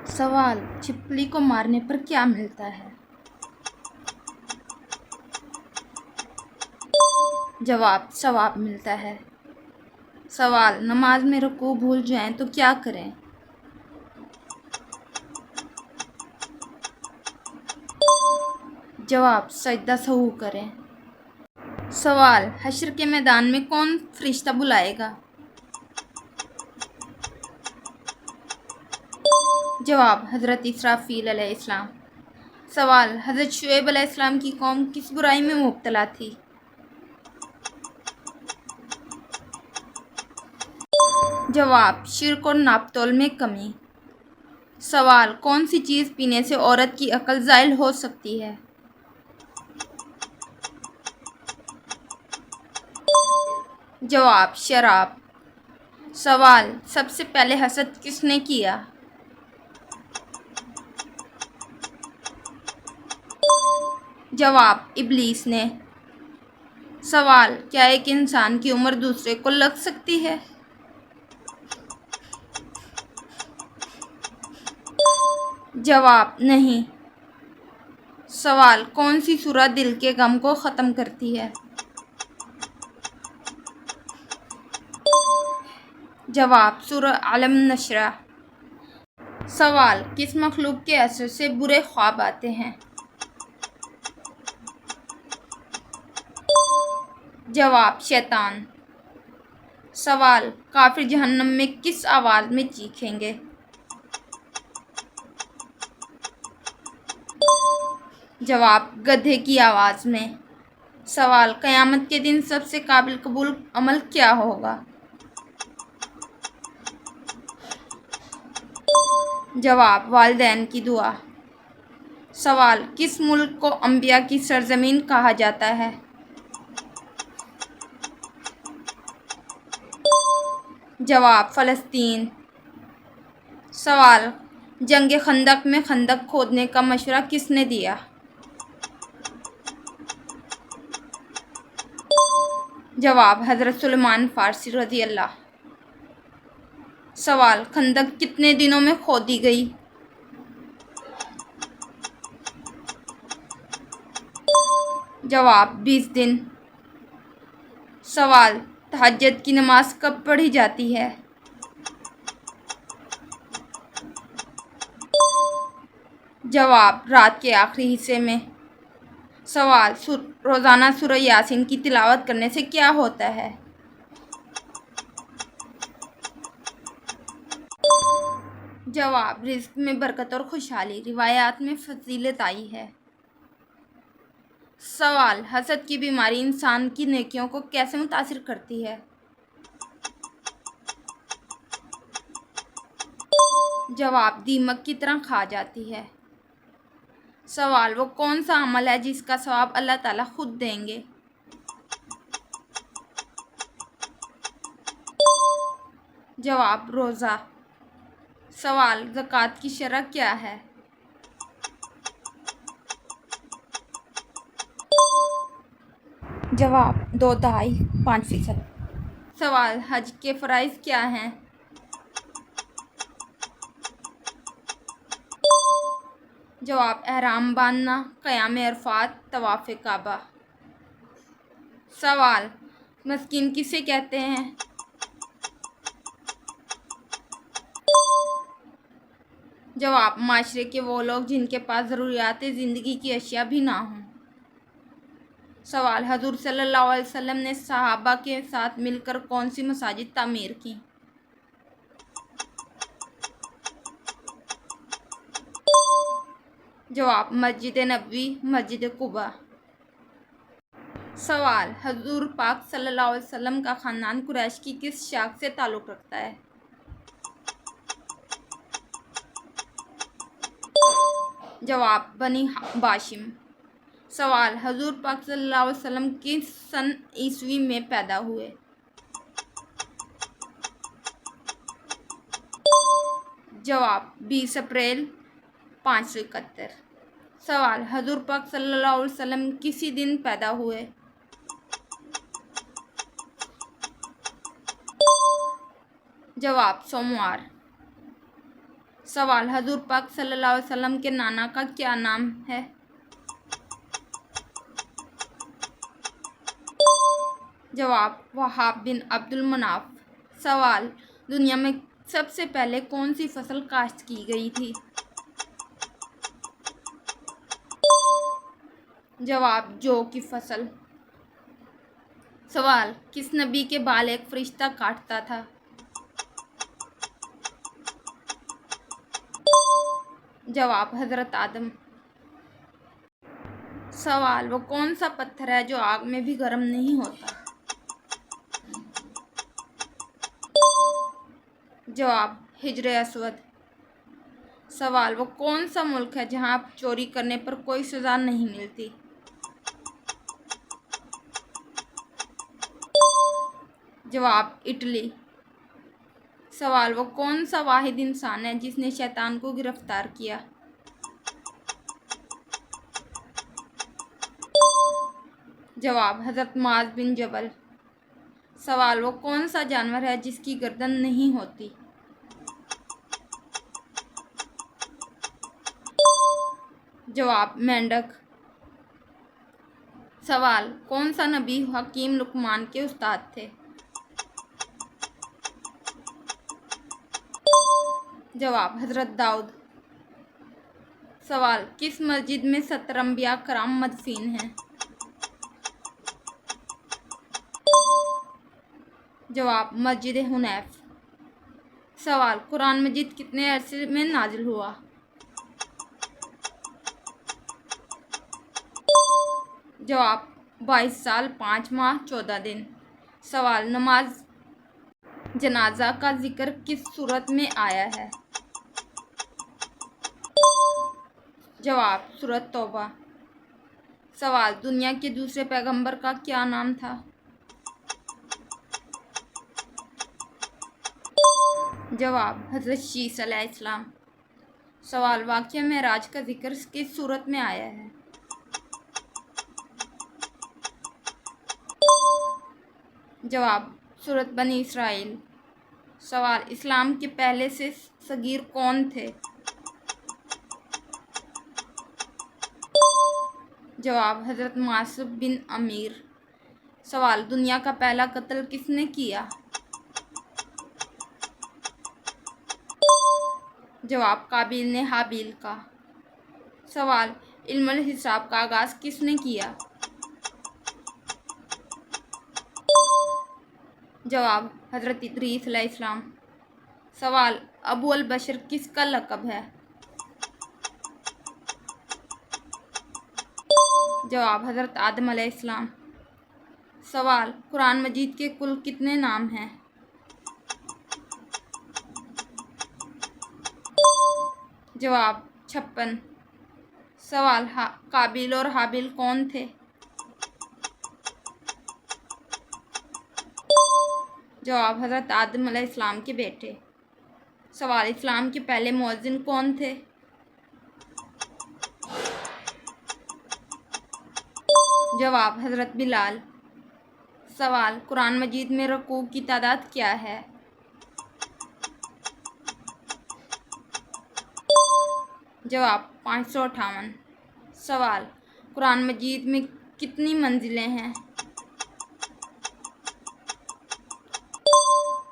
सवाल: छिपकली को मारने पर क्या मिलता है? जवाब: सवाब मिलता है। सवाल: नमाज में रुकू भूल जाएं तो क्या करें? जवाब: सजदा सहू करें। सवाल: हश्र के मैदान में कौन फरिश्ता बुलाएगा? जवाब: हज़रत इसराफील अलैहिस्सलाम। सवाल: हज़रत शुएब अलैहिस्सलाम की कौम किस बुराई में मुब्तला थी? जवाब: शिर्क और नापतोल में कमी। सवाल: कौन सी चीज़ पीने से औरत की अक्ल ज़ाइल हो सकती है? जवाब: शराब। सवाल: सबसे पहले हसद किसने किया? जवाब: इब्लीस ने। सवाल: क्या एक इंसान की उम्र दूसरे को लग सकती है? जवाब: नहीं। सवाल: कौन सी सूरह दिल के गम को ख़त्म करती है? जवाब: सूरह अलम नशरा। सवाल: किस मखलूक के असर से बुरे ख्वाब आते हैं? जवाब: शैतान। सवाल: काफिर जहन्नम में किस आवाज़ में चीखेंगे? जवाब: गधे की आवाज़ में। सवाल: क़यामत के दिन सबसे काबिल कबूल अमल क्या होगा? जवाब: वालिदैन की दुआ। सवाल: किस मुल्क को अंबिया की सरजमीन कहा जाता है? जवाब: फ़लस्तीन। सवाल: जंग खंदक में खंदक खोदने का मशवरा किसने दिया? जवाब: हज़रत सुलेमान फ़ारसी रज़ी अल्लाह। सवाल: खंदक कितने दिनों में खोदी गई? जवाब: 20 दिन। सवाल: तहज्जुद की नमाज कब पढ़ी जाती है? जवाब: रात के आखिरी हिस्से में। सवाल: रोज़ाना सूरह यासीन की तिलावत करने से क्या होता है? जवाब: रिज़्क में बरकत और खुशहाली। रिवायात में फजीलत आई है। सवाल: हसद की बीमारी इंसान की नेकियों को कैसे मुतासिर करती है? जवाब: दीमक की तरह खा जाती है। सवाल: वो कौन सा अमल है जिसका सवाब अल्लाह ताला खुद देंगे? जवाब: रोज़ा। सवाल: ज़कात की शरह क्या है? जवाब: 2.5% सवाल: हज के फ़राइज़ क्या हैं? जवाब: एहराम बांधना, क़याम अरफ़ात, तवाफ़ काबा। सवाल: मस्कीन किसे कहते हैं? जवाब: माशरे के वो लोग जिनके पास ज़रूरियात ज़िंदगी की अशिया भी ना हों। सवाल: हज़ूर सल्लल्लाहु अलैहि वसल्लम ने सहाबा के साथ मिलकर कौन सी मसाजिद तामीर की? जवाब: मस्जिद नबवी, मस्जिद कुबा। सवाल: हज़ूर पाक सल्लल्लाहु अलैहि वसल्लम का ख़ानदान कुरैश की किस शाख से ताल्लुक़ रखता है? जवाब: बनी बाशिम। सवाल: हज़ूर पाक सल्लल्लाहु अलैहि वसल्लम किस सन ईस्वी में पैदा हुए? जवाब: 20 अप्रैल 571। सवाल: हज़ूर पाक सल्लल्लाहु अलैहि वसल्लम किसी दिन पैदा हुए? जवाब: सोमवार। سوال: حضور پاک صلی اللہ علیہ وسلم کے نانا کا کیا نام ہے؟ جواب: وہاب بن عبد المناف۔ سوال: دنیا میں سب سے پہلے کون سی فصل کاشت کی گئی تھی؟ جواب: جو کی فصل۔ سوال: کس نبی کے بال ایک فرشتہ کاٹتا تھا؟ جواب: حضرت آدم۔ سوال: وہ کون سا پتھر ہے جو آگ میں بھی گرم نہیں ہوتا؟ جواب: حجر اسود۔ سوال: وہ کون سا ملک ہے جہاں چوری کرنے پر کوئی سزا نہیں ملتی؟ جواب: اٹلی۔ سوال: وہ کون سا واحد انسان ہے جس نے شیطان کو گرفتار کیا؟ جواب: حضرت معاذ بن جبل۔ سوال: وہ کون سا جانور ہے جس کی گردن نہیں ہوتی؟ جواب: مینڈک۔ سوال: کون سا نبی حکیم لقمان کے استاد تھے؟ جواب: حضرت داؤد۔ سوال: کس مسجد میں 70 انبیاء کرام مدفون ہیں؟ جواب: مسجد حنیف۔ سوال: قرآن مجید کتنے عرصے میں نازل ہوا؟ جواب: 22 سال 5 ماہ 14 دن۔ سوال: نماز جنازہ کا ذکر کس سورت میں آیا ہے؟ جواب: سورۃ توبہ۔ سوال: دنیا کے دوسرے پیغمبر کا کیا نام تھا؟ جواب: حضرت شیس علیہ السلام۔ سوال: واقعہ معراج کا ذکر کس سورت میں آیا ہے؟ جواب: سورۃ بنی اسرائیل۔ سوال: اسلام کے پہلے سے صغیر کون تھے؟ جواب: حضرت معصب بن عمیر۔ سوال: دنیا کا پہلا قتل کس نے کیا؟ جواب: قابیل نے حابیل کا۔ سوال: علم الحساب کا آغاز کس نے کیا؟ جواب: حضرت ادریس علیہ السلام۔ سوال: ابو البشر کس کا لقب ہے؟ جواب: حضرت آدم علیہ السلام۔ سوال: قرآن مجید کے کل کتنے نام ہیں؟ جواب: 56۔ سوال: قابیل اور حابیل کون تھے؟ جواب: حضرت آدم علیہ السلام کے بیٹے۔ سوال: اسلام کے پہلے مؤذن کون تھے؟ جواب: حضرت بلال۔ سوال: قرآن مجید میں رکوع کی تعداد کیا ہے؟ جواب: 558۔ سوال: قرآن مجید میں کتنی منزلیں ہیں؟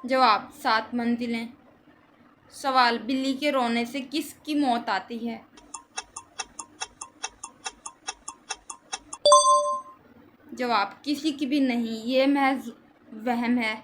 جواب: 7 منزلیں۔ سوال: بلی کے رونے سے کس کی موت آتی ہے؟ جواب: کسی کی بھی نہیں، یہ محض وہم ہے۔